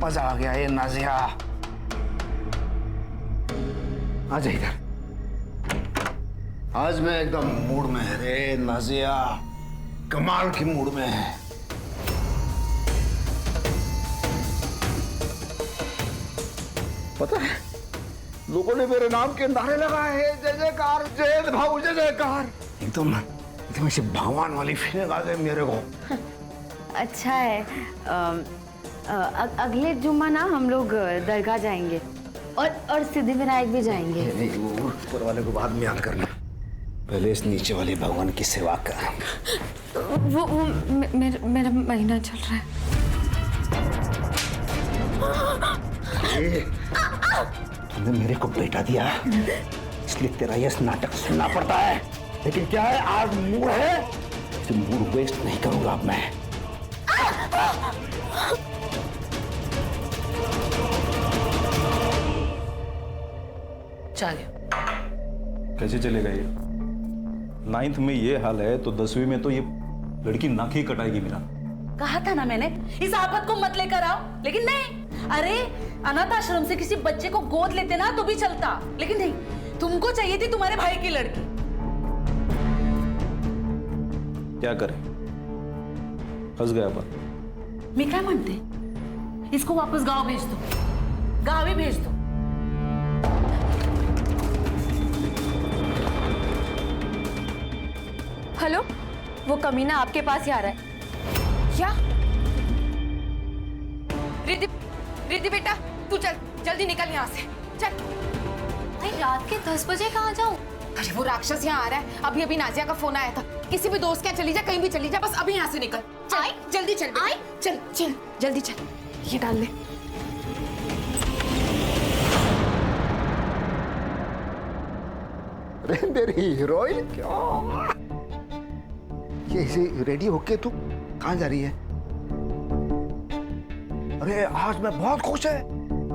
मजा आ गया। ये नाजिया आजा इधर। आज मैं एकदम मूड में है रे नाजिया, कमाल की मूड में है। पता है लोगों ने मेरे नाम के नारे लगाए हैं, जय जयकार जय भाऊ जय जयकार। एकदम एकदम ऐसी भगवान वाली फीलिंग आ गई मेरे को। अच्छा है। अगले जुम्मा ना हम लोग दरगाह जाएंगे और सिद्धिविनायक भी जाएंगे। नहीं, वो ऊपर वाले को बाद में याद करना, पहले इस नीचे वाले भगवान की सेवा कर। वो मेरा महीना चल रहा है। तुमने मेरे को बेटा दिया इसलिए तेरा ये नाटक सुनना पड़ता है, लेकिन क्या है आज मूड है, तो मूड वेस्ट नहीं करूंगा अब मैं। चलिए। कैसे चलेगा ये? 9th में ये हाल है तो 10वीं में तो ये लड़की नाक ही कटाएगी मेरा। कहा था ना मैंने इस आफत को मत लेकर आओ, लेकिन नहीं। अरे अनाथ आश्रम से किसी बच्चे को गोद लेते ना तो भी चलता, लेकिन नहीं, तुमको चाहिए थी तुम्हारे भाई की लड़की। क्या करें, फंस गया पर। मैं क्या मानते, इसको वापस गांव भेज दो, गांव ही भेज दो। हेलो, वो कमीना आपके पास ही आ रहा है। क्या? रिद्धि बेटा तू चल, जल्दी निकल यहाँ से, चल। भाई रात के 10 बजे कहाँ जाऊँ? अरे वो राक्षस यहाँ आ रहा है। अभी अभी नाजिया का फोन आया था, किसी भी दोस्त के यहाँ चली जा, कहीं भी चली जा, बस अभी यहाँ से निकल। चल जल्दी चल बेटा, चल चल जल्दी चल, ये डाल ले। अरे मेरी हीरोइन क्या ये इसे रेडी होके तू कहाँ जा रही है? अरे आज मैं बहुत खुश है।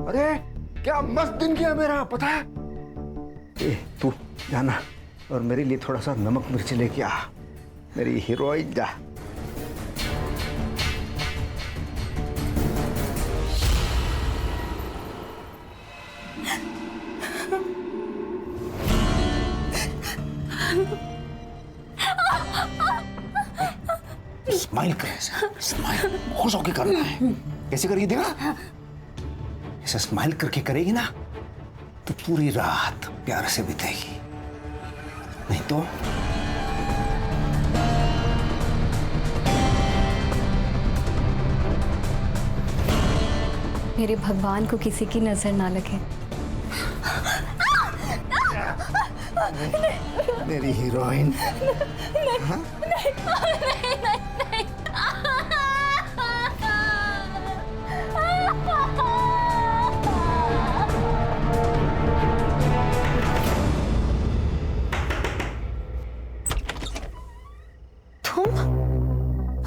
अरे क्या मस्त दिन किया मेरा, पता है? ए तू जाना और मेरे लिए थोड़ा सा नमक मिर्च लेके आ, मेरी हीरोइन जा। स्माइल कर, स्माइल खुश होके करना है। कैसे करेगी देखा? ऐसा स्माइल करके करेगी ना तो पूरी रात प्यार से बीतेगी, नहीं तो मेरे भगवान को किसी की नजर ना लगे। मेरी हीरोइन।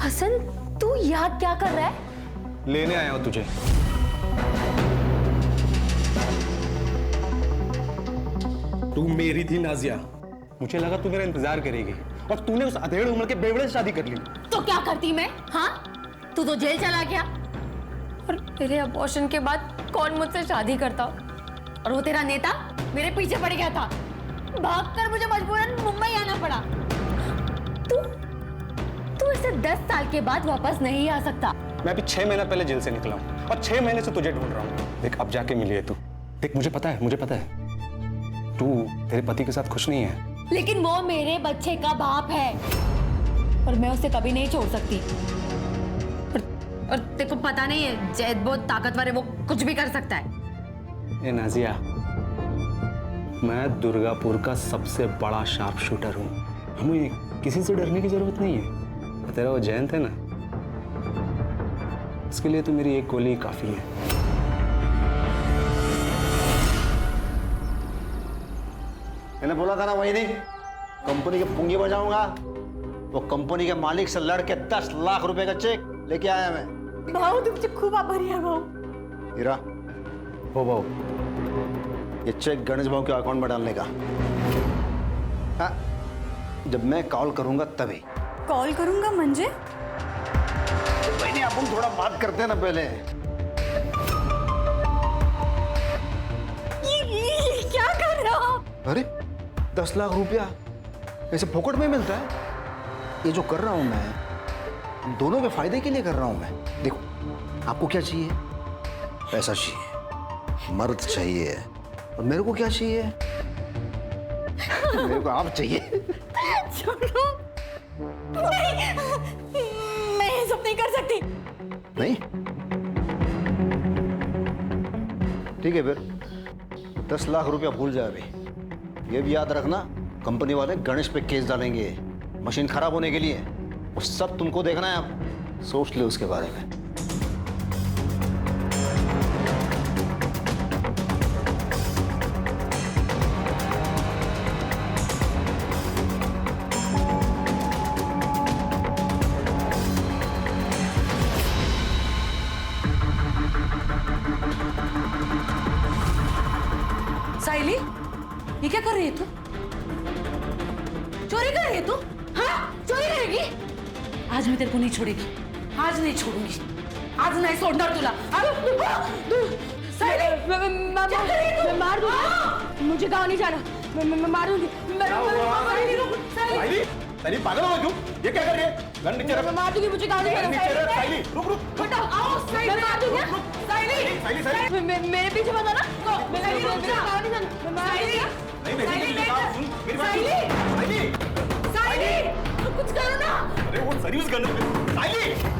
हसन, तू यहाँ क्या कर रहा है? लेने आया हूं तुझे। तू मेरी थी नाजिया, मुझे लगा तू मेरा इंतजार करेगी और तूने उस अधेड़ उम्र के बेवड़े से शादी कर ली। तो क्या करती मैं? हाँ, तू तो जेल चला गया और तेरे अबॉर्शन के बाद कौन मुझसे शादी करता? और वो तेरा नेता मेरे पीछे पड़ गया था, भागकर मुझे मजबूरन मुंबई आना पड़ा। तू इसे 10 साल के बाद वापस नहीं आ सकता। मैं अभी 6 महीना पहले जेल से निकला हूँ और 6 महीने से तुझे ढूंढ रहा हूँ। देख अब जाके मिली है तू। देख मुझे पता है तू तेरे पति के साथ खुश नहीं है, लेकिन वो मेरे बच्चे का बाप है और मैं उसे कभी नहीं छोड़ सकती। और तेरे को पता नहीं है, जैद बहुत ताकतवर है, वो कुछ भी कर सकता है। ए नाजिया, मैं दुर्गापुर का सबसे बड़ा शार्प शूटर हूँ, हमें किसी से डरने की जरूरत नहीं है। तेरा वो जयंत है ना, उसके लिए तो मेरी एक गोली काफी है। मैंने बोला था ना वही नहीं, कंपनी के पुंगी बजाऊंगा। वो कंपनी के मालिक से लड़के 10 लाख रुपए का चेक लेके आया मैं। भाऊ तुमसे खूब आभारी है भाऊ। हीरा, हो भाऊ, ये चेक गणेश भाऊ के अकाउंट में डालने का। हाँ, जब मैं कॉल करूंगा तभी। कॉल करूंगा म्हणजे? तो भाई नहीं, अपन थोड़ा बात करते हैं ना पहले। अरे 10 लाख रुपया ऐसे फोकट में मिलता है? ये जो कर रहा हूं मैं दोनों के फायदे के लिए कर रहा हूं मैं। देखो, आपको क्या चाहिए? पैसा चाहिए, मर्द चाहिए, और मेरे को क्या चाहिए? मेरे को आप चाहिए। छोड़ो, नहीं, मैं ये सब नहीं कर सकती। नहीं? ठीक है फिर 10 लाख रुपया भूल जाए अभी। ये भी याद रखना, कंपनी वाले गणेश पे केस डालेंगे मशीन खराब होने के लिए। वो सब तुमको देखना है, आप सोच ले उसके बारे में। साइली, ये क्या कर रही है तू? चोरी कर रही है तू? हाँ, चोरी करेगी? आज मैं तेरे को नहीं छोड़ेगी, आज नहीं छोड़ूंगी, आज नहीं छोड़ना तुला। साइली, मैं मार दूंगी। मुझे गाँव नहीं जाना, मैं मारूंगी। साइली पागल हो तुम? ये क्या कर रही है? गन नीचे रख। मैं मार दूंगी, मुझे गाँव नहीं जाना। नीचे रख साइली, रुक रुक। हटाओ, आओ, मैं मार दूंगी। साइली साइली मेरे पीछे मत आना। मैं गाँव नहीं जाना, मैं मार दूंगी। नहीं सुन मेरी बात सुन। साइली कुछ करो ना। अरे वो सर्विस गन है साइली।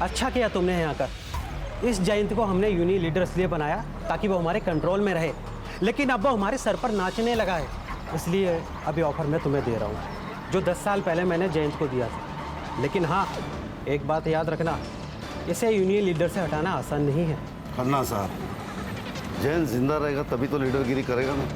अच्छा किया तुमने यहाँ आकर। इस जयंत को हमने यूनियन लीडर इसलिए बनाया ताकि वो हमारे कंट्रोल में रहे, लेकिन अब वो हमारे सर पर नाचने लगा है। इसलिए अभी ऑफर मैं तुम्हें दे रहा हूँ जो 10 साल पहले मैंने जयंत को दिया था। लेकिन हाँ, एक बात याद रखना, इसे यूनियन लीडर से हटाना आसान नहीं है। खन्ना साहब, जयंत जिंदा रहेगा तभी तो लीडरगिरी करेगा ना।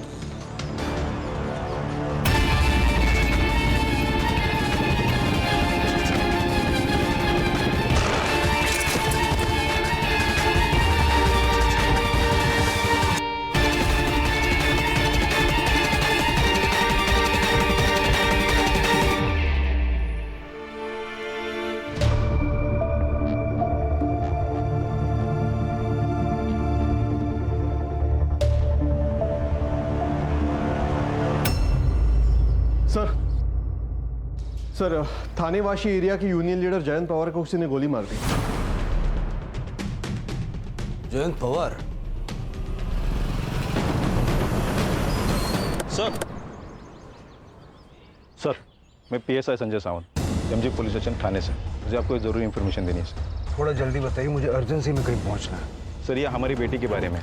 सर, थानेवासी एरिया के यूनियन लीडर जयंत पवार को किसी ने गोली मार दी। जयंत पवार? सर, मैं PSI Sanjay Sawant, MG police station Thane से। मुझे आपको जरूरी इंफॉर्मेशन देनी है सर। थोड़ा जल्दी बताइए, मुझे अर्जेंसी में कहीं पहुंचना है। सर, ये हमारी बेटी के बारे में।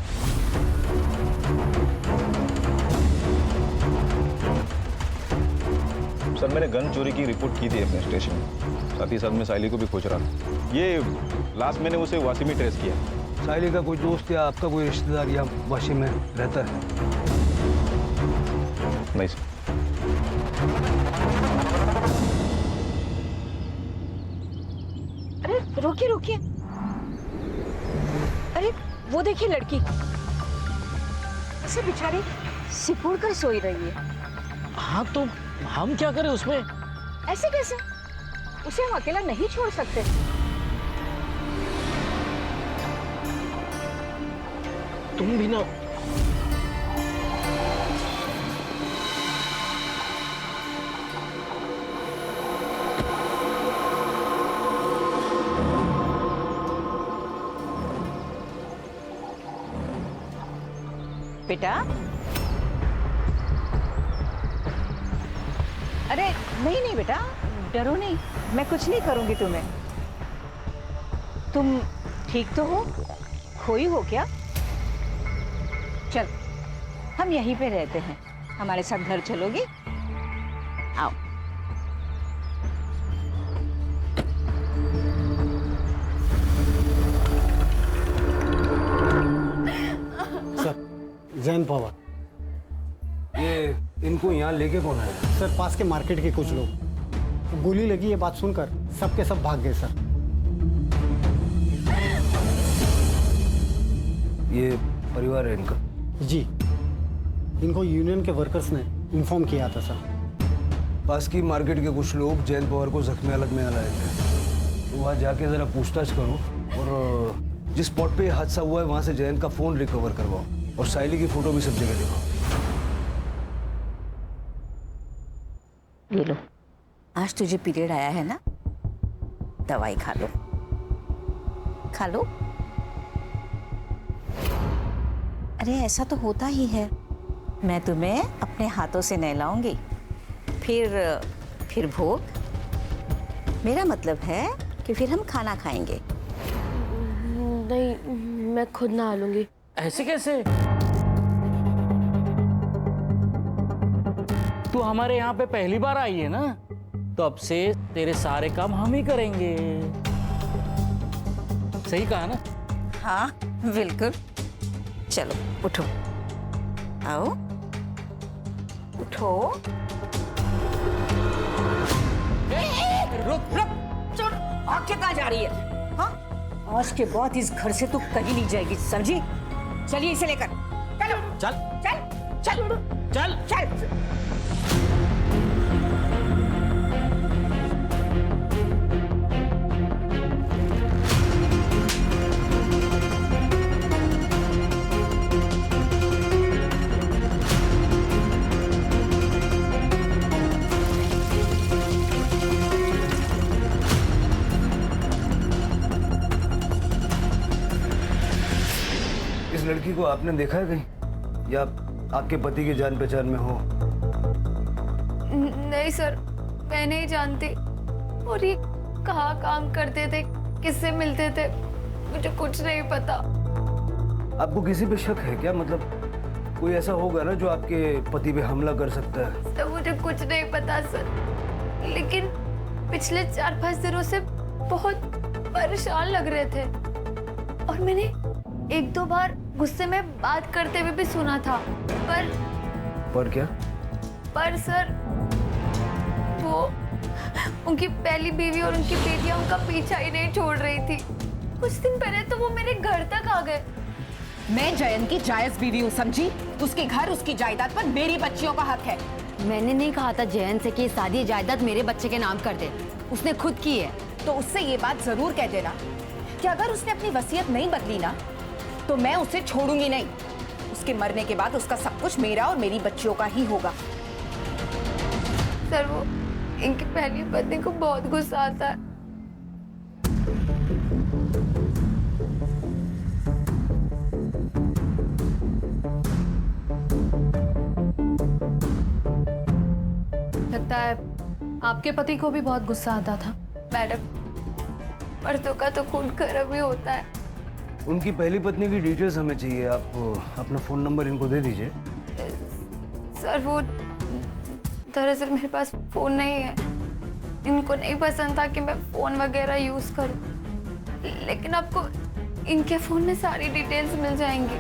सर, मैंने गन चोरी की रिपोर्ट की थी अपने स्टेशन में, साथ ही साथ मैं साइली को भी खोज रहा था। ये लास्ट मैंने उसे वासी में ट्रेस किया। साइली का कोई दोस्त या आपका कोई रिश्तेदार या वाशी में रहता है? नहीं सर। अरे रुकिए रुकिए, अरे वो देखिए लड़की, ऐसे बेचारी सिकुड़ कर सोई रही है। हाँ तो हम क्या करें उसमें? ऐसे कैसे? उसे हम अकेला नहीं छोड़ सकते। तुम भी ना। बेटा, अरे नहीं नहीं बेटा, डरो नहीं, मैं कुछ नहीं करूंगी तुम्हें। तुम ठीक तो हो? खोई हो क्या? चल, हम यहीं पे रहते हैं, हमारे साथ घर चलोगी? आओ। जैन पवार। ये इनको यहाँ लेके कौन आया? सर पास के मार्केट के कुछ लोग, गोली लगी ये बात सुनकर सब के सब भाग गए सर। ये परिवार है इनका? जी, इनको यूनियन के वर्कर्स ने इन्फॉर्म किया था सर। पास की मार्केट के कुछ लोग जैन पवार को जख्मी हालत में लाए थे, तो वहाँ जाके ज़रा पूछताछ करो और जिस स्पॉट पे हादसा हुआ है वहाँ से जैन का फ़ोन रिकवर करवाओ और साइली की फ़ोटो भी सब जगह दिखाओ। ये लो, आज तुझे पीरियड आया है ना, दवाई खा लो, खा लो। अरे ऐसा तो होता ही है, मैं तुम्हें अपने हाथों से नहलाऊंगी, फिर भोग। मेरा मतलब है कि फिर हम खाना खाएंगे। नहीं, मैं खुद नहा लूंगी। ऐसे कैसे? तू हमारे यहाँ पे पहली बार आई है ना, तो अब से तेरे सारे काम हम ही करेंगे। सही कहा ना? हाँ बिल्कुल। चलो उठो, आओ उठो। रुक रुक, चल, आके कहाँ जा रही है? हाँ, आज के बाद इस घर से तू कहीं नहीं जाएगी, समझी? चलिए इसे लेकर चलो। चल चल चल चल चल। इस लड़की को आपने देखा है कहीं, या आपके पति की जान पहचान में हो? नहीं सर, मैं नहीं जानती। और ये कहाँ काम करते थे, किससे मिलते थे, मुझे कुछ नहीं पता। आपको किसी पे शक है क्या? मतलब कोई ऐसा होगा ना जो आपके पति पे हमला कर सकता है? तो मुझे कुछ नहीं पता सर, लेकिन पिछले 4-5 दिनों से बहुत परेशान लग रहे थे और मैंने 1-2 बार गुस्से में बात करते हुए भी सुना था। पर क्या? पर सर, वो उनकी पहली बीवी और उनकी बेटियां उनका पीछा ही नहीं छोड़ रही थी। कुछ दिन पहले तो वो मेरे घर तक आ गए। मैं जयन की जायज बीवी हूँ, समझी? उसके घर, उसकी जायदाद पर मेरी बच्चियों का हक है। मैंने नहीं कहा था जयन से कि शादी जायदाद मेरे बच्चे के नाम कर दे, उसने खुद की है। तो उससे ये बात जरूर कह देना कि अगर उसने अपनी वसीयत नहीं बदली ना, तो मैं उसे छोड़ूंगी नहीं। उसके मरने के बाद उसका सब कुछ मेरा और मेरी बच्चियों का ही होगा। सर, वो इनकी पहली पत्नी को बहुत गुस्सा आता है। लगता है आपके पति को भी बहुत गुस्सा आता था। मैडम, मर्दों का तो खून गर्म ही होता है। उनकी पहली पत्नी की डिटेल्स हमें चाहिए। आप अपना फोन नंबर इनको दे दीजिए। सर, वो दरअसल मेरे पास फोन नहीं है। इनको नहीं पसंद था कि मैं फोन वगैरह यूज करूं, लेकिन आपको इनके फोन में सारी डिटेल्स मिल जाएंगी।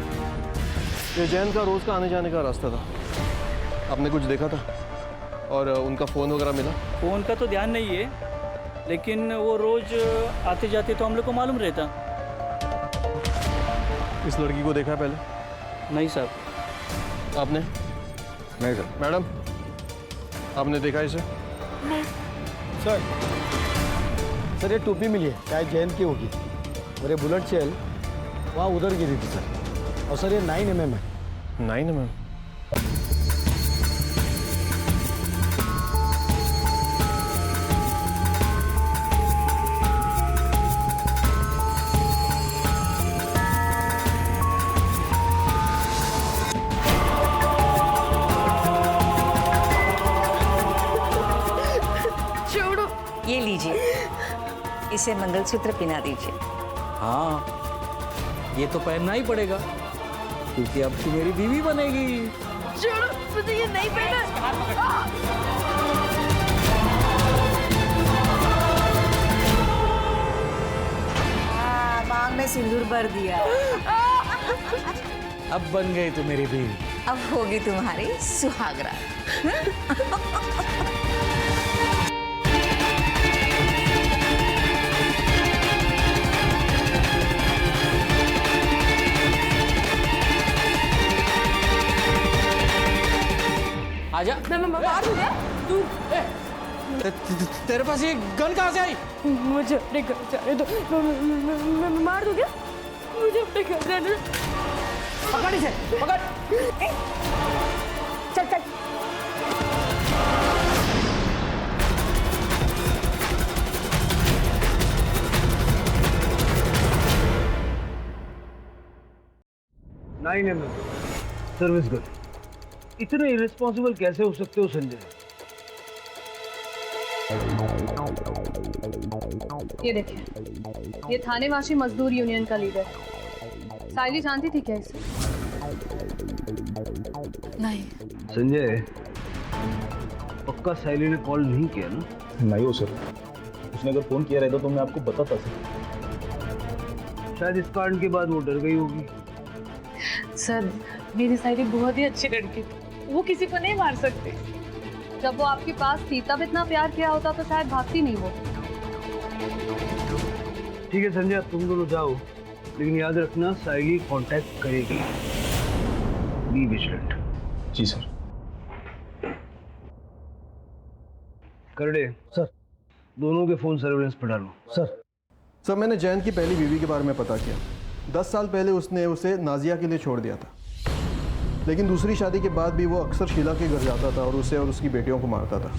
ये जैन का रोज का आने जाने का रास्ता था, आपने कुछ देखा था? और उनका फोन वगैरह मिला? फोन का तो ध्यान नहीं है, लेकिन वो रोज आते जाते तो हम लोग को मालूम रहता। इस लड़की को देखा है पहले? नहीं सर। आपने? नहीं सर। मैडम, आपने देखा इसे? नहीं सर, ये टोपी मिली है, शायद जैन की होगी। और ये बुलेट चेल वहाँ उधर गिरी थी सर। और सर, ये 9 mm है। 9 mm? ये लीजिए, इसे मंगलसूत्र पहना दीजिए। हाँ, ये तो पहनना ही पड़ेगा, क्योंकि अब तू मेरी बीवी बनेगी। छोड़ो, मुझे ये नहीं पहना। मांग में सिंदूर भर दिया। अब बन गई तू मेरी बीवी। अब होगी तुम्हारी सुहागरात। आजा। मैं मार दूंगा तू। तेरे पास ये गन कहाँ से आई? मुझे अपने घर जाने दो। मैं मार दूंगा। मुझे अपने घर जाने दो। पकड़ इसे, पकड़। चल चल। Service good. इतने इरेस्पॉन्सिबल कैसे हो सकते हो संजय? ये देखिए, ये थानेवासी मजदूर यूनियन का लीडर है। साइली जानती थी क्या इसे? नहीं। संजय, पक्का साइली ने कॉल नहीं किया ना? नहीं हो सर, उसने अगर फोन किया रहता तो मैं आपको बताता सर। शायद इस कांड के बाद वो डर गई होगी। सर, मेरी साइली बहुत ही अच्छी लड़की थी, वो किसी को नहीं मार सकती। जब वो आपके पास थी तब इतना प्यार किया होता तो शायद भागती नहीं वो। ठीक है संजय, तुम दोनों जाओ, लेकिन याद रखना साइली कांटेक्ट करेगी। Be vigilant. जी सर। करड़े सर, दोनों के फोन सर्वेलेंस पर डालो। सर मैंने जैन की पहली बीवी के बारे में पता किया। 10 साल पहले उसने उसे नाजिया के लिए छोड़ दिया था, लेकिन दूसरी शादी के बाद भी वो अक्सर शीला के घर जाता था और उसे और उसकी बेटियों को मारता था।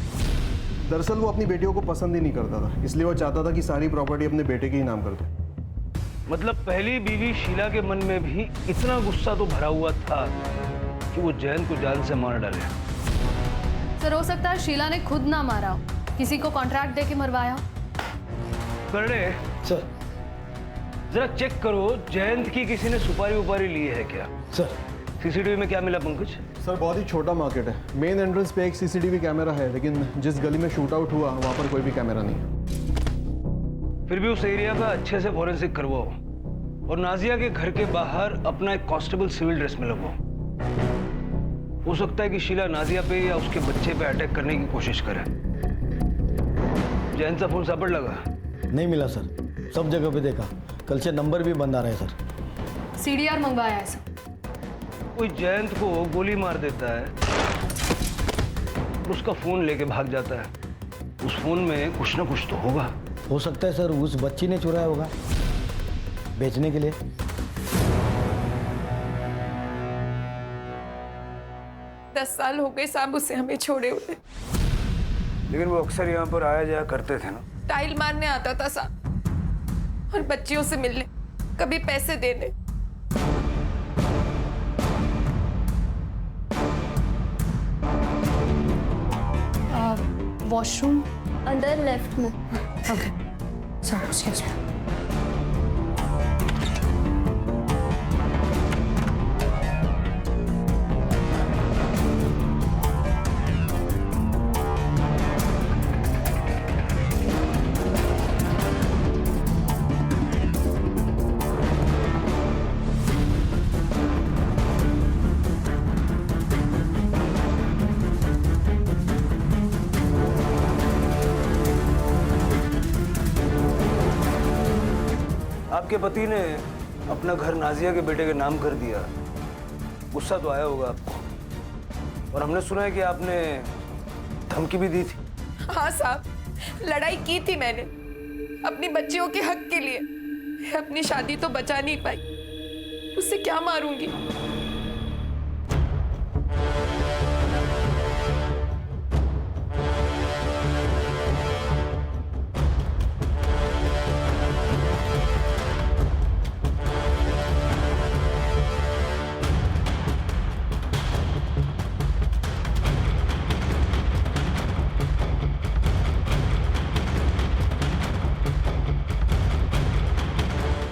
दरअसल वो अपनी बेटियों को पसंद ही नहीं करता था, इसलिए वो चाहता था कि सारी प्रॉपर्टी अपने बेटे के ही नाम कर दे। मतलब पहली बीवी शीला के मन में भी इतना गुस्सा तो भरा हुआ था कि वो जैन को जान से मार डाले। सर, हो सकता है शीला ने खुद ना मारा हो, किसी को कॉन्ट्रैक्ट देके मरवाया हो। करड़े सर, जरा चेक करो जयंत की किसी ने सुपारी उपारी ली है क्या? सर, सीसीटीवी में क्या मिला पंकज? सर बहुत ही छोटा मार्केट है। मेन एंट्रेंस पे एक सीसीटीवी कैमरा है, लेकिन जिस गली में शूट आउट हुआ वहाँ पर कोई भी कैमरा नहीं है। फिर भी उस एरिया का अच्छे से फॉरेंसिक करवाओ और नाजिया के घर के बाहर अपना एक कांस्टेबल सिविल ड्रेस में लगवाओ। हो सकता है कि शीला नाजिया पे या उसके बच्चे पे अटैक करने की कोशिश करे। जैन सा फोन सापड़ लगा? नहीं मिला सर, सब जगह पे देखा, कल से नंबर भी बंद आ रहे हैं सर। सीडीआर मंगवाया है सर। कोई जयंत को गोली मार देता है, उसका फोन लेके भाग जाता है। उस फोन में कुछ ना कुछ तो होगा। हो सकता है सर उस बच्ची ने चुराया होगा बेचने के लिए। दस साल हो गए साहब उसे हमें छोड़े हुए। लेकिन वो अक्सर यहाँ पर आया जाया करते थे ना। टाइल मारने आता था साहब और बच्चियों से मिलने, कभी पैसे देने। वॉशरूम अंदर लेफ्ट में। Okay sir, excuse me. आपके पति ने अपना घर नाजिया के बेटे के नाम कर दिया, गुस्सा तो आया होगा आपको। और हमने सुना है कि आपने धमकी भी दी थी। हाँ साहब, लड़ाई की थी मैंने अपनी बच्चियों के हक के लिए। अपनी शादी तो बचा नहीं पाई, उससे क्या मारूंगी?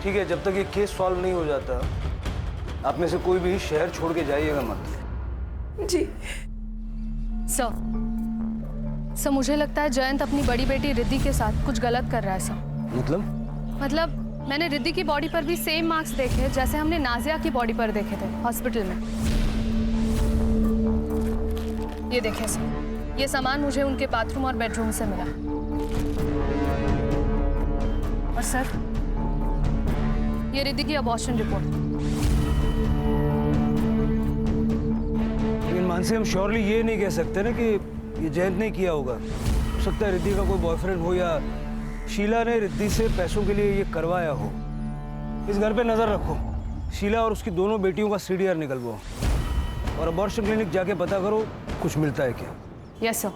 ठीक है, जब तक ये केस सॉल्व नहीं हो जाता, आप में से कोई भी शहर छोड़ के जाइएगा मत। जी सर, मुझे लगता है जयंत अपनी बड़ी बेटी रिद्धि के साथ कुछ गलत कर रहा है सर। मतलब मैंने रिद्धि की बॉडी पर भी सेम मार्क्स देखे जैसे हमने नाजिया की बॉडी पर देखे थे हॉस्पिटल में। ये देखें सर, ये सामान मुझे उनके बाथरूम और बेडरूम से मिला। और सर, ये रिद्धि की अबॉर्शन रिपोर्ट। लेकिन मानसी, हम श्योरली ये नहीं कह सकते ना कि ये जयंत ने किया होगा। हो सकता है रिद्धि का कोई बॉयफ्रेंड हो या शीला ने रिद्धि से पैसों के लिए ये करवाया हो। इस घर पे नजर रखो, शीला और उसकी दोनों बेटियों का सीडीआर निकलवाओ और अबॉर्शन क्लिनिक जाके पता करो कुछ मिलता है क्या। Yes sir.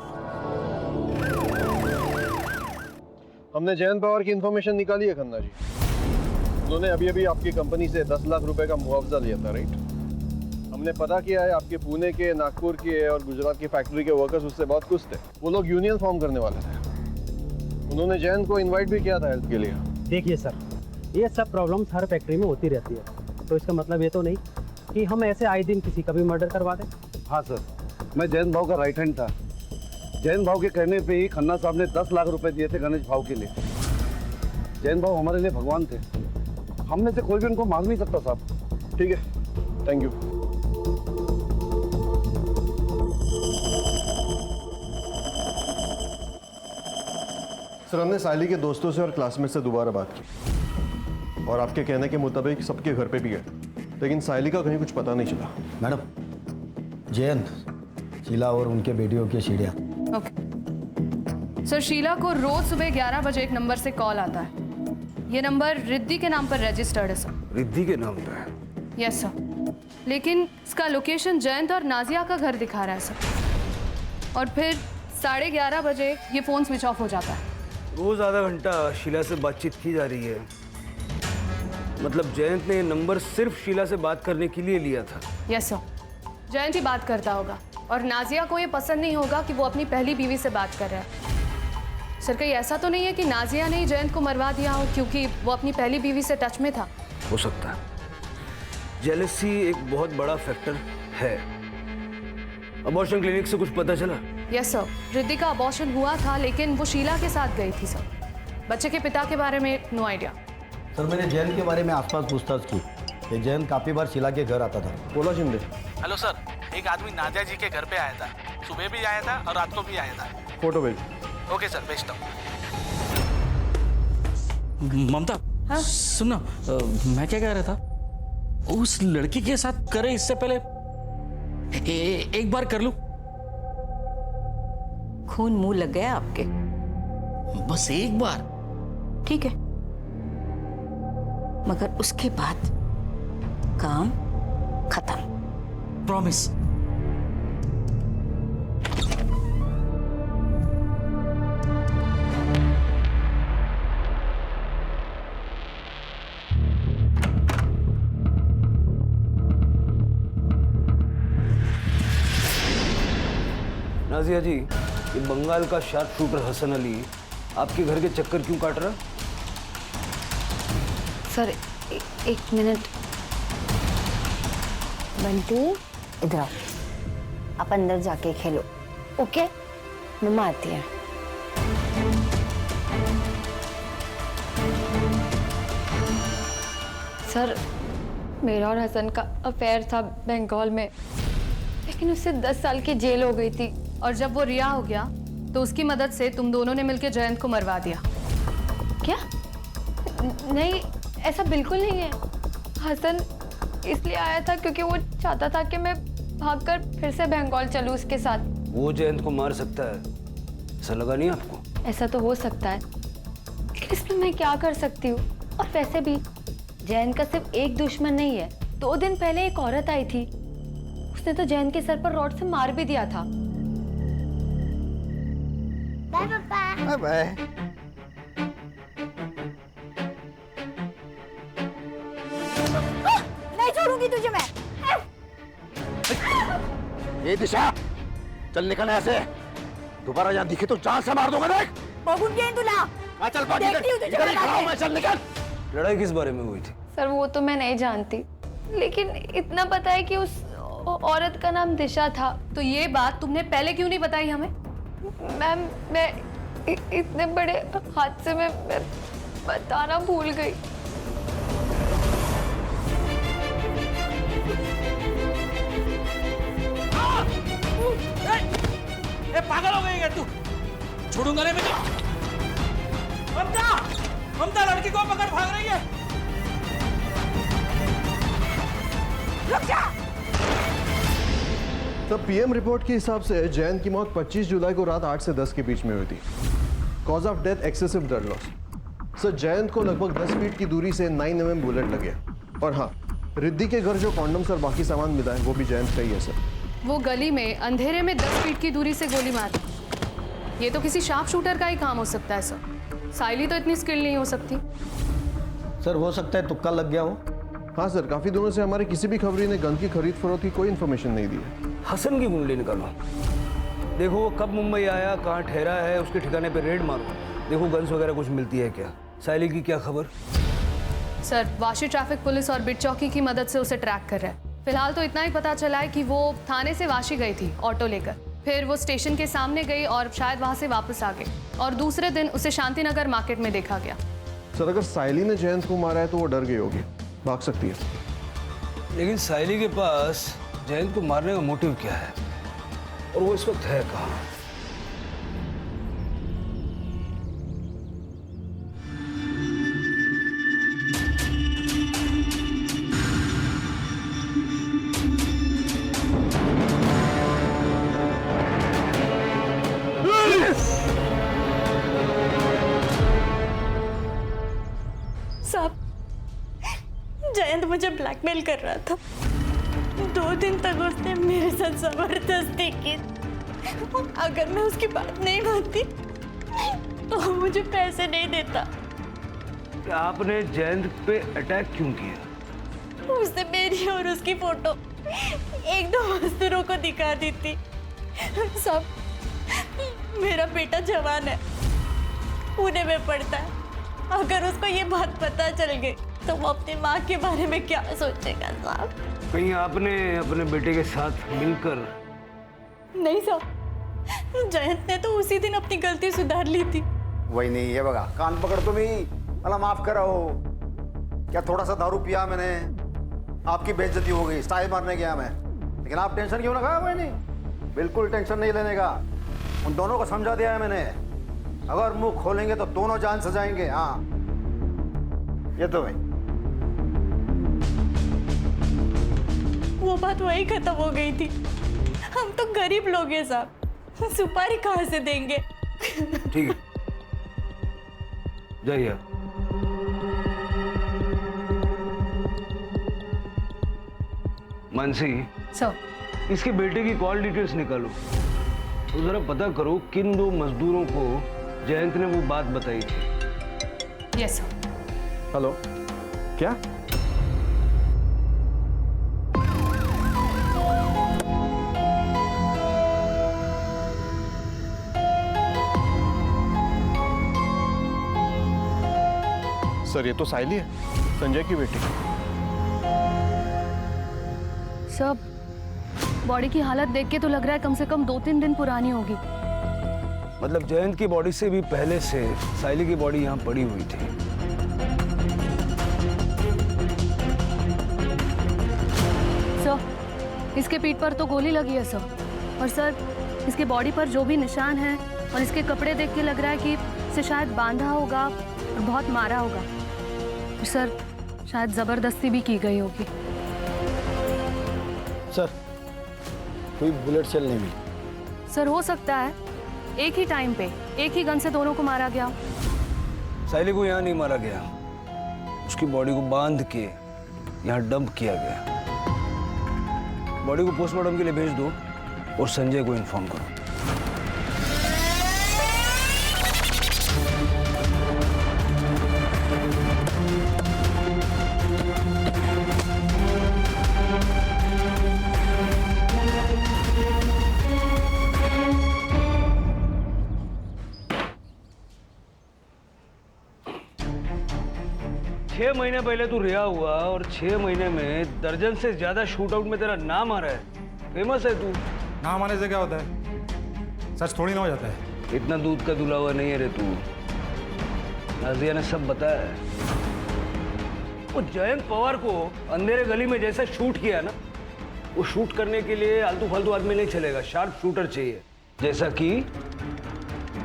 हमने जयंत पवार की इंफॉर्मेशन निकाली है खन्ना जी। उन्होंने अभी अभी आपकी कंपनी से 10 लाख रुपए का मुआवजा लिया था, राइट? हमने पता किया है आपके पुणे के, नागपुर के और गुजरात की फैक्ट्री के वर्कर्स उससे बहुत खुश थे। वो लोग यूनियन फॉर्म करने वाले थे। उन्होंने जयंत को इनवाइट भी किया था हेल्प के लिए। देखिए सर, ये सब प्रॉब्लम्स हर फैक्ट्री में होती रहती है, तो इसका मतलब ये तो नहीं कि हम ऐसे आए दिन किसी का भी मर्डर करवा दें। हाँ सर, मैं जयंत भाव का राइट हैंड था। जयंत भाव के कहने पे ही खन्ना साहब ने 10 लाख रुपए दिए थे गणेश भाव के लिए। जयंत भाव हमारे लिए भगवान थे। हम में से कोई भी उनको मांग नहीं सकता साहब। ठीक है, थैंक यू। सर, हमने साइली के दोस्तों से और क्लासमेट से दोबारा बात की और आपके कहने के मुताबिक सबके घर पे भी गए, लेकिन साइली का कहीं कुछ पता नहीं चला। मैडम, जयंत, शीला और उनके बेटियों की सीढ़ियाँ। ओके सर, शीला को रोज सुबह 11 बजे एक नंबर से कॉल आता है। ये नंबर रिद्धि के नाम पर रजिस्टर्ड है सर। रिद्धि के नाम पे? यस सर, लेकिन इसका लोकेशन जयंत और नाजिया का घर दिखा रहा है सर। और फिर 11:30 बजे ये फोन स्विच ऑफ हो जाता है। रोज आधा घंटा शीला से बातचीत की जा रही है। मतलब जयंत ने ये नंबर सिर्फ शीला से बात करने के लिए लिया था। यस सर, जयंत ही बात करता होगा और नाजिया को ये पसंद नहीं होगा कि वो अपनी पहली बीवी से बात कर रहा है। सर, कहीं ऐसा तो नहीं है कि नाजिया ने ही जयंत को मरवा दिया हो क्योंकि वो अपनी पहली बीवी से टच में था? हो सकता है। जेलसी एक बहुत बड़ा फैक्टर है। अबॉर्शन क्लिनिक से कुछ पता चला? यस सर, रिद्धि का अबॉर्शन हुआ था लेकिन वो शीला के साथ गई थी सर। बच्चे के पिता के बारे में नो आइडिया। सर, मैंने जयंत के बारे में आसपास पूछताछ की कि जयंत काफी बार शीला के घर आता था। बोला शिंदे। हेलो सर, एक आदमी नादिया जी के घर पे आया था। सुबह भी आया था और रात को भी आया था। फोटो भेज। ओके सर, भेजता हूँ। ममता, हाँ? सुनो, मैं क्या कह रहा था, उस लड़की के साथ करे इससे पहले एक बार कर लूं। खून मुंह लग गया आपके? बस एक बार? ठीक है, मगर उसके बाद काम खत्म। प्रॉमिस। नाजिया जी, ये बंगाल का शार्प शूटर हसन अली आपके घर के चक्कर क्यों काट रहा? सर, एक मिनट। बंटी, इधर आओ। आप अंदर जाके खेलो, ओके? मम्मा आती है। सर, मेरा और हसन का अफेयर था बंगाल में, लेकिन उससे 10 साल की जेल हो गई थी। और जब वो रिहा हो गया तो उसकी मदद से तुम दोनों ने मिलकर जयंत को मरवा दिया। क्या? नहीं, ऐसा बिल्कुल नहीं है। हसन इसलिए आया था क्योंकि वो चाहता था कि मैं भागकर फिर से बंगाल चलूं उसके साथ। वो जयंत को मार सकता है, ऐसा लगा नहीं आपको? ऐसा तो हो सकता है, लेकिन इसमें मैं क्या कर सकती हूँ? और वैसे भी जयंत का सिर्फ एक दुश्मन नहीं है। 2 दिन पहले एक औरत आई थी, उसने तो जयंत के सर पर रॉड से मार भी दिया था। बाय पापा। बाय। नहीं छोड़ूंगी तुझे मैं। ये दिशा, चल निकल ऐसे। दोबारा यहाँ दिखे तो जान से मार दूंगा। देख बगुन के तुला। चल भाग, इधर ही खड़ा हूं मैं, चल निकल। लड़ाई किस बारे में हुई थी? सर, वो तो मैं नहीं जानती, लेकिन इतना पता है कि उस औरत का नाम दिशा था। तो ये बात तुमने पहले क्यों नहीं बताई हमें? मैम, मैं इतने बड़े हादसे में मैं बताना भूल गई। पागल हो गई है तू? छोड़ूंगा नहीं मैं। ममता, ममता लड़की को पकड़, भाग रही है। रुक जा। तब पीएम रिपोर्ट के हिसाब से जयंत की मौत 25 जुलाई को रात 8 से 10 के बीच में हुई थी। Cause of death excessive blood loss. Sir Jayant को लगभग 10 फीट की दूरी से 9 mm बुलेट लगे। और हाँ, रिद्धि के घर जो कॉन्डम्स और बाकी सामान मिला है वो भी जयंत का ही है सर। वो गली में अंधेरे में 10 फीट की दूरी से गोली मारी, ये तो किसी शार्प शूटर का ही काम हो सकता है सर। साइली तो इतनी स्किल नहीं हो सकती। सर हो सकता है तुक्का लग गया हो। हाँ सर, काफी दिनों से हमारे किसी भी खबरी ने गन की खरीद फरोख्त की कोई इन्फॉर्मेशन नहीं दी है। हसन की कुंडली निकालो, देखो वो कब मुंबई आया, कहाँ ठहरा है, उसके ठिकाने पे रेड मारो, देखो गन्स वगैरह कुछ मिलती है क्या। साइली की क्या खबर? सर वाशी ट्रैफिक पुलिस और बिट चौकी की मदद से उसे ट्रैक कर रहा है। फिलहाल तो इतना ही पता चला है कि वो थाने से वाशी गई थी ऑटो लेकर, फिर वो स्टेशन के सामने गई और शायद वहां से वापस आ गई, और दूसरे दिन उसे शांतिनगर मार्केट में देखा गया। सर अगर साइली ने जयंत को मारा है तो वो डर गई होगी, भाग सकती है। लेकिन साइली के पास जयंत को मारने का मोटिव क्या है, और वो इस वक्त है कहाँ? साहब, जयंत मुझे ब्लैकमेल कर रहा था। 2 दिन तक उसने मेरे साथ जबरदस्ती की। अगर मैं उसकी बात नहीं मानती तो वो मुझे पैसे नहीं देता। क्या आपने जयंत पे अटैक क्यों किया? उसने मेरी और उसकी फोटो 1-2 मजदूरों को दिखा दी थी। साहब, मेरा बेटा जवान है, पुणे में पढ़ता है। अगर उसको ये बात पता चल गई तो वो अपनी माँ के बारे में क्या सोचेगा साहब? कहीं आपने अपने बेटे के साथ मिलकर? नहीं साहब, जयंत ने तो उसी दिन अपनी गलती सुधार ली थी। वही नहीं है, बगा कान पकड़ तुम्ही, मला माफ करा हो। क्या थोड़ा सा दारू पिया मैंने, आपकी बेइज्जती हो गई, स्टाइल मारने गया मैं। लेकिन आप टेंशन क्यों लगा? वही नहीं, बिल्कुल टेंशन नहीं लेने का। उन दोनों को समझा दिया है मैंने, अगर मुंह खोलेंगे तो दोनों जान से जाएंगे। हाँ ये तो भाई, वो बात वही खत्म हो गई थी। हम तो गरीब लोग हैं साहब, सुपारी कहाँ से देंगे? ठीक है, जाइए। मानसी सर, इसके बेटे की कॉल डिटेल्स निकालो, तो जरा पता करो किन 2 मजदूरों को जयंत ने वो बात बताई थी। Yes sir. हेलो, क्या? सर ये तो साइली है, संजय की बेटी। सर बॉडी की हालत देख के तो लग रहा है कम से कम 2-3 दिन पुरानी होगी। मतलब जयंत की बॉडी से भी पहले से साइली की बॉडी यहाँ पड़ी हुई थी। सर इसके पीठ पर तो गोली लगी है सर, और सर इसके बॉडी पर जो भी निशान हैं और इसके कपड़े देख के लग रहा है कि इसे शायद बांधा होगा और बहुत मारा होगा, और सर शायद जबरदस्ती भी की गई होगी। सर कोई बुलेट सेल नहीं मिली। सर हो सकता है एक ही टाइम पे एक ही गन से दोनों को मारा गया। साइली को यहाँ नहीं मारा गया, उसकी बॉडी को बांध के यहाँ डंप किया गया। बॉडी को पोस्टमार्टम के लिए भेज दो और संजय को इन्फॉर्म करो। 6 महीने पहले तू रिहा हुआ और 6 महीने में दर्जन से ज्यादा शूट आउट में तेरा नाम आ रहा है। फेमस है तू। नाम आने से क्या होता है? सच थोड़ी ना हो जाता है। इतना दूध का दुला हुआ नहीं है रे तू। नाजिया ने सब बताया है। वो जयंत पवार को अंधेरे गली में जैसा शूट किया ना, वो शूट करने के लिए आलतू फालतू आदमी नहीं चलेगा, शार्प शूटर चाहिए। जैसा कि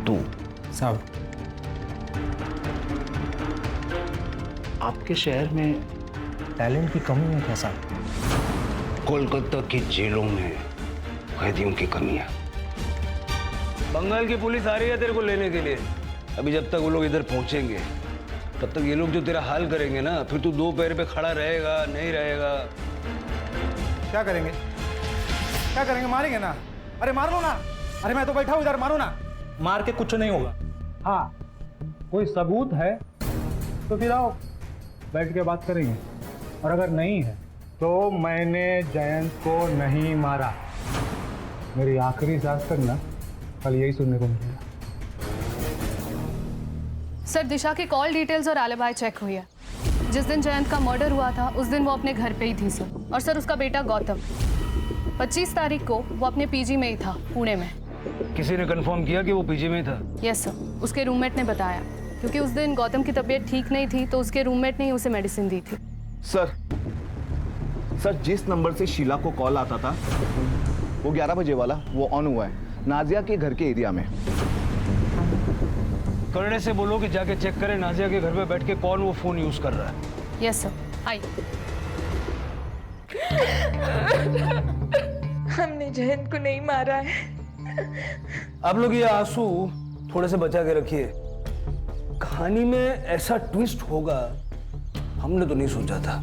तू। साहब, आपके शहर में टैलेंट की कमी है क्या साहब? कोलकाता की जेलों में कैदियों की कमी है। बंगाल की पुलिस आ रही है तेरे को लेने के लिए। अभी जब तक वो लोग इधर पहुंचेंगे तब तक ये लोग जो तेरा हाल करेंगे ना, फिर तू दो पैर पे खड़ा रहेगा नहीं रहेगा। क्या करेंगे? क्या करेंगे? मारेंगे ना? अरे मार लो ना। अरे मैं तो बैठा हूँ इधर, मारो ना। मार के कुछ नहीं होगा। हाँ, कोई सबूत है तो फिर आओ, बैठ के बात करेंगे। और अगर नहीं है तो मैंने जयंत को नहीं मारा। मेरी आखिरी सांस तक ना कल यही सुनने को मिलेगा। सर, दिशा की कॉल डिटेल्स और एलिबाई चेक हुई है। जिस दिन जयंत का मर्डर हुआ था उस दिन वो अपने घर पे ही थी सर। और सर, उसका बेटा गौतम 25 तारीख को वो अपने पीजी में ही था, पुणे में। किसी ने कंफर्म किया कि वो पीजी में था? यस सर, उसके रूममेट ने बताया, क्योंकि उस दिन गौतम की तबीयत ठीक नहीं थी तो उसके रूममेट ने ही उसे मेडिसिन दी थी। सर, जिस नंबर से शीला को कॉल आता था वो 11 बजे वाला वो ऑन हुआ है नाजिया के घर के एरिया में। करने से बोलो कि जाके चेक करें नाजिया के घर पे बैठ के कौन वो फोन यूज कर रहा है। यस सर, आई। हमने जयंत को नहीं मारा है। आप लोग ये आंसू थोड़े से बचा के रखिए। कहानी में ऐसा ट्विस्ट होगा हमने तो नहीं सोचा था।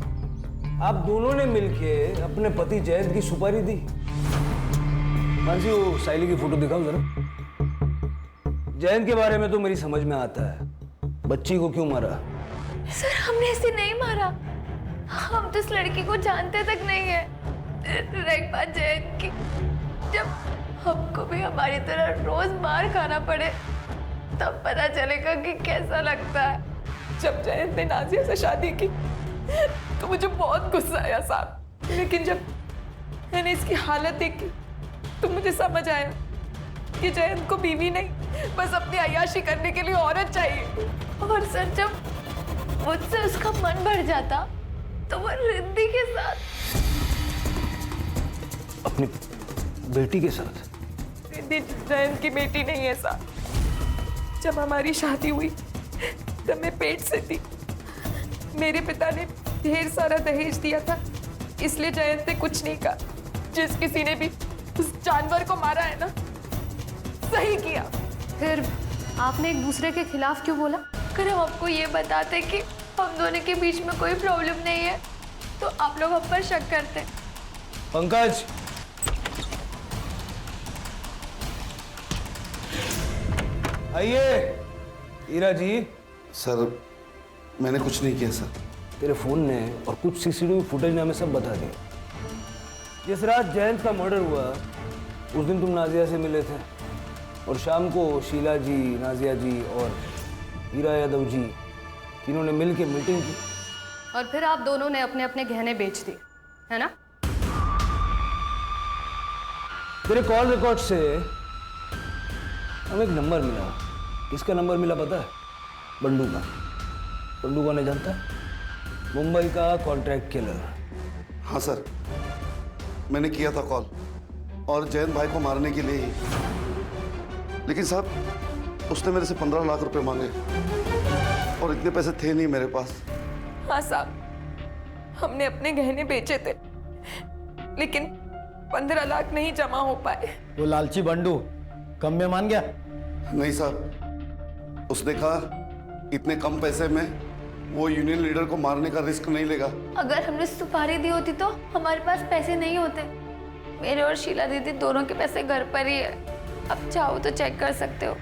आप दोनों ने मिलके अपने पति जयंत की सुपारी दी। मानसी, वो साइली की फोटो दिखाओ जरा। जयंत के बारे में तो मेरी समझ में आता है, बच्ची को क्यों मारा? सर, हमने इसे नहीं मारा। हम तो इस लड़की को जानते तक नहीं है। एक बात जयंत की, जब हमको भी हमारी तरह रोज मार खाना पड़े तब पता चलेगा कि कैसा लगता है। जब जयंत ने नाजिया से शादी की तो मुझे बहुत गुस्सा आया साहब, लेकिन जब मैंने इसकी हालत देखी तो मुझे समझ आया कि जयंत को बीवी नहीं, बस अपनी अय्याशी करने के लिए औरत चाहिए। और सर, जब मुझसे उसका मन भर जाता तो वो रिद्धि के साथ, अपनी बेटी के साथ? रिद्धि जयंत की बेटी नहीं है साहब। जब हमारी शादी हुई तब मैं पेट से थी। मेरे पिता ने ढेर सारा दहेज दिया था, इसलिए जयंत ने कुछ नहीं कहा। जिस किसी ने भी उस जानवर को मारा है ना, सही किया। फिर आपने एक दूसरे के खिलाफ क्यों बोला? अगर हम आपको ये बताते कि हम दोनों के बीच में कोई प्रॉब्लम नहीं है तो आप लोग हम पर शक करते। पंकज, आइए। हीरा जी। सर, मैंने कुछ नहीं किया सर। तेरे फोन ने और कुछ सीसीटीवी फुटेज ने हमें सब बता दिया। जिस रात जयंत का मर्डर हुआ उस दिन तुम नाजिया से मिले थे और शाम को शीला जी, नाजिया जी और हीरा यादव जी तीनों ने मिलकर मीटिंग की। और फिर आप दोनों ने अपने अपने गहने बेच दिए, है ना? तेरे कॉल रिकॉर्ड से हमें एक नंबर मिला। किसका नंबर मिला पता है? बंडू का। बंडू को नहीं जानता? मुंबई का कॉन्ट्रैक्ट किलर। हाँ सर, मैंने किया था कॉल और जयंत भाई को मारने के लिए ही। लेकिन साहब, उसने मेरे से 15 लाख रुपए मांगे और इतने पैसे थे नहीं मेरे पास। हाँ साहब, हमने अपने गहने बेचे थे लेकिन 15 लाख नहीं जमा हो पाए। वो लालची बंडू कम में मान गया? नहीं साहब, उसने कहा इतने कम पैसे में वो यूनियन लीडर को मारने का रिस्क नहीं लेगा। अगर हमने सुपारी दी होती तो हमारे पास पैसे नहीं होते। मेरे और शीला दीदी दोनों के पैसे घर पर ही है। अब चाहो तो चेक कर सकते हो।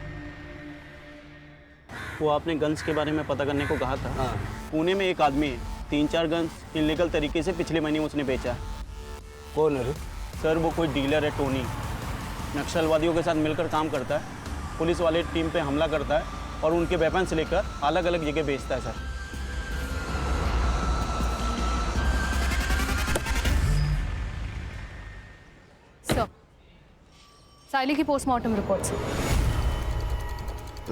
वो आपने गन्स के बारे में पता करने को कहा था। हाँ। पुणे में एक आदमी है, 3-4 गन्स इनलीगल तरीके से पिछले महीने उसने बेचा। कौन है? सर, वो कोई डीलर है, टोनी। नक्सलवादियों के साथ मिलकर काम करता है, पुलिस वाले टीम पे हमला करता है और उनके वेपन्स लेकर अलग अलग जगह बेचता है सर। सर, साइली की पोस्टमार्टम रिपोर्ट से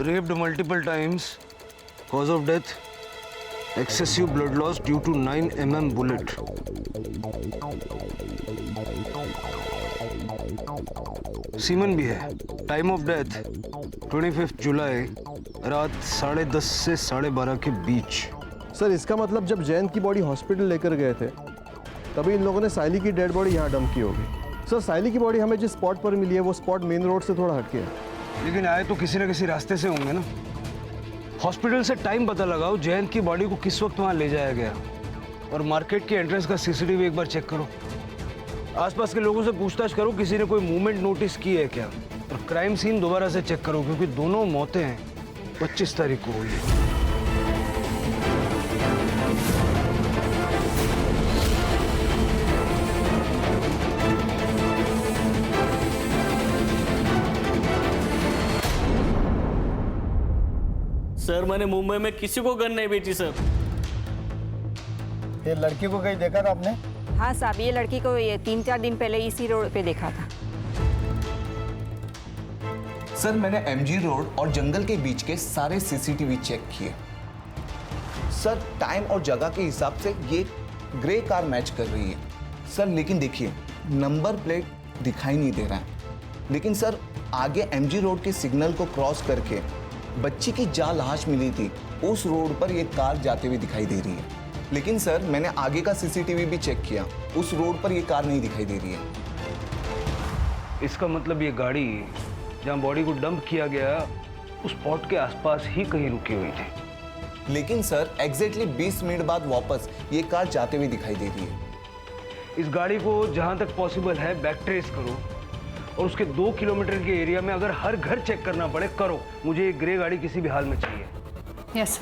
raped multiple times, cause of death excessive blood loss due to 9 mm bullet. Semen भी है। टाइम ऑफ डेथ 25 जुलाई रात 10:30 से 12:30 के बीच। सर इसका मतलब जब जयंत की बॉडी हॉस्पिटल लेकर गए थे तभी इन लोगों ने साइली की डेड बॉडी यहाँ डंप की होगी। सर साइली की बॉडी हमें जिस स्पॉट पर मिली है वो स्पॉट मेन रोड से थोड़ा हटके है। लेकिन आए तो किसी न किसी रास्ते से होंगे ना। हॉस्पिटल से टाइम पता लगाओ, जयंत की बॉडी को किस वक्त वहाँ ले जाया गया, और मार्केट के एंट्रेंस का सीसीटीवी एक बार चेक करो। आसपास के लोगों से पूछताछ करो किसी ने कोई मूवमेंट नोटिस की है क्या, और क्राइम सीन दोबारा से चेक करो क्योंकि दोनों मौतें 25 तारीख को हुई है। सर मैंने मुंबई में किसी को गन नहीं बेची सर। ये लड़की को कहीं देखा था आपने? हाँ साहब, ये लड़की को ये 3-4 दिन पहले इसी रोड पे देखा था। सर मैंने एमजी रोड और जंगल के बीच के सारे सीसीटीवी चेक किए। सर टाइम और जगह के हिसाब से ये ग्रे कार मैच कर रही है सर, लेकिन देखिए नंबर प्लेट दिखाई नहीं दे रहा है। लेकिन सर आगे एमजी रोड के सिग्नल को क्रॉस करके बच्ची की जहाँ लाश मिली थी उस रोड पर ये कार जाते हुए दिखाई दे रही है। लेकिन सर मैंने आगे का सीसीटीवी भी चेक किया, उस रोड पर ये कार नहीं दिखाई दे रही है। इसका मतलब ये गाड़ी जहाँ बॉडी को डंप किया गया उस स्पॉट के आसपास ही कहीं रुकी हुई थी। लेकिन सर एग्जैक्टली 20 मिनट बाद वापस ये कार जाते हुए दिखाई दे रही है। इस गाड़ी को जहाँ तक पॉसिबल है बैक ट्रेस करो, और उसके 2 किलोमीटर के एरिया में अगर हर घर चेक करना पड़े करो। मुझे एक ग्रे गाड़ी किसी भी हाल में चाहिए। यस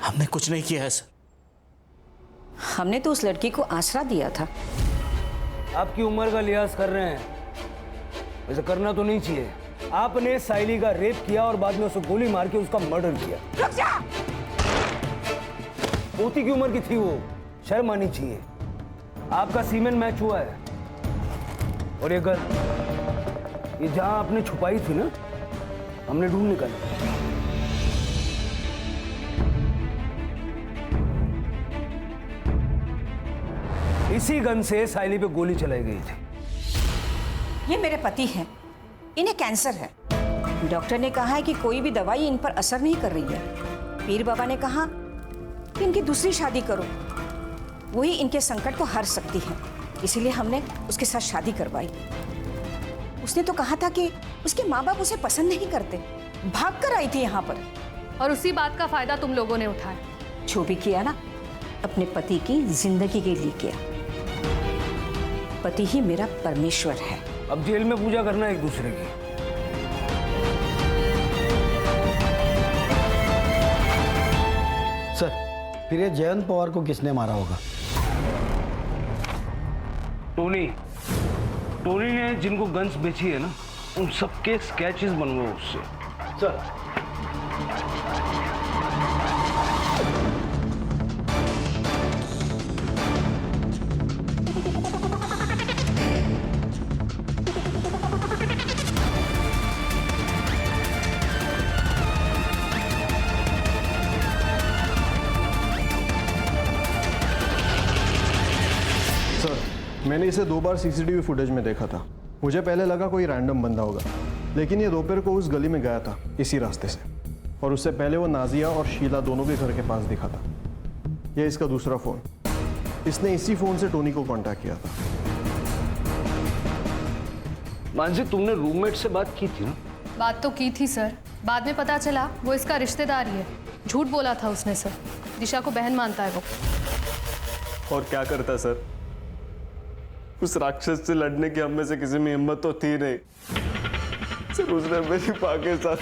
हमने कुछ नहीं किया है सर। हमने तो उस लड़की को आसरा दिया था। आपकी उम्र का लिहाज कर रहे हैं, वैसे करना तो नहीं चाहिए। आपने साइली का रेप किया और बाद में उसे गोली मार के उसका मर्डर किया। रुक जा! पोती की उम्र की थी वो, शर्म आनी चाहिए। आपका सीमेन मैच हुआ है, और ये घर ये जहां आपने छुपाई थी ना, हमने ढूंढ निकाली। इसी गन से साइली पे गोली चलाई गई थी। ये मेरे पति हैं, इन्हें कैंसर है। डॉक्टर ने कहा है कि कोई भी दवाई इन पर असर नहीं कर रही है। पीर बाबा ने कहा कि इनकी दूसरी शादी करो, वही इनके संकट को हर सकती है। इसीलिए हमने उसके साथ शादी करवाई। उसने तो कहा था कि उसके माँ बाप उसे पसंद नहीं करते, भाग कर आई थी यहाँ पर। और उसी बात का फायदा तुम लोगों ने उठाया। जो भी किया ना, अपने पति की जिंदगी के लिए किया। पति ही मेरा परमेश्वर है। अब जेल में पूजा करना एक दूसरे की। सर फिर ये जयंत पवार को किसने मारा होगा? टोनी ने जिनको गन्स बेची है ना, उन सबके स्केचेस बनवाओ उससे। सर मैंने इसे 2 बार सीसीटीवी फुटेज में देखा था। मुझे पहले लगा कोई रैंडम बंदा होगा, लेकिन ये दोपहर को उस गली में गया था इसी रास्ते से, और उससे पहले वो नाजिया और शीला दोनों के घर के पास दिखा था। ये इसका दूसरा फ़ोन, इसने इसी फ़ोन से टोनी को कांटेक्ट किया था। मानसी, तुमने रूममेट से बात की थी ना? बात तो की थी सर, बाद में पता चला वो इसका रिश्तेदार ही है। झूठ बोला था उसने सर। दिशा को बहन मानता है वो। और क्या करता सर, उस राक्षस से लड़ने की हम में से किसी में हिम्मत तो थी नहीं सर। उसने मेरी माँ के साथ,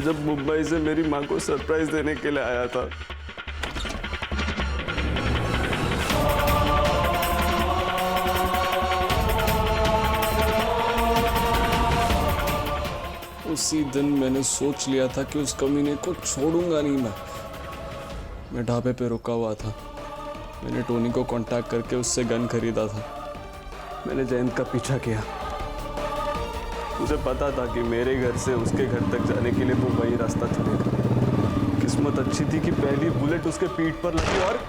जब मुंबई से मेरी माँ को सरप्राइज देने के लिए आया था, उसी दिन मैंने सोच लिया था कि उस कमीने को छोड़ूंगा नहीं मैं ढाबे पे रुका हुआ था। मैंने टोनी को कांटेक्ट करके उससे गन खरीदा था। मैंने जयंत का पीछा किया। मुझे पता था कि मेरे घर से उसके घर तक जाने के लिए वो वही रास्ता चलेगा। किस्मत अच्छी थी कि पहली बुलेट उसके पीठ पर लगी और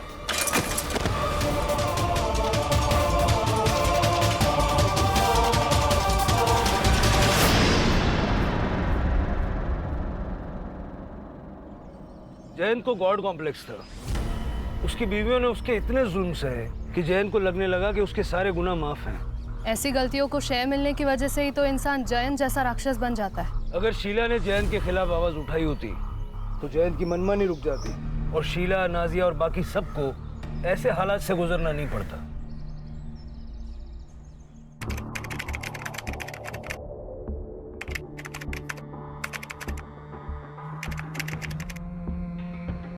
जयंत को गॉड कॉम्प्लेक्स था। उसकी बीवियों ने उसके इतने जुल्म सहे कि जयंत को लगने लगा कि उसके सारे गुनाह माफ हैं। ऐसी गलतियों को शय मिलने की वजह से ही तो इंसान जयंत जैसा राक्षस बन जाता है। अगर शीला ने जयंत के खिलाफ आवाज उठाई होती तो जयंत की मनमानी रुक जाती और शीला, नाजिया और बाकी सबको ऐसे हालात से गुजरना नहीं पड़ता।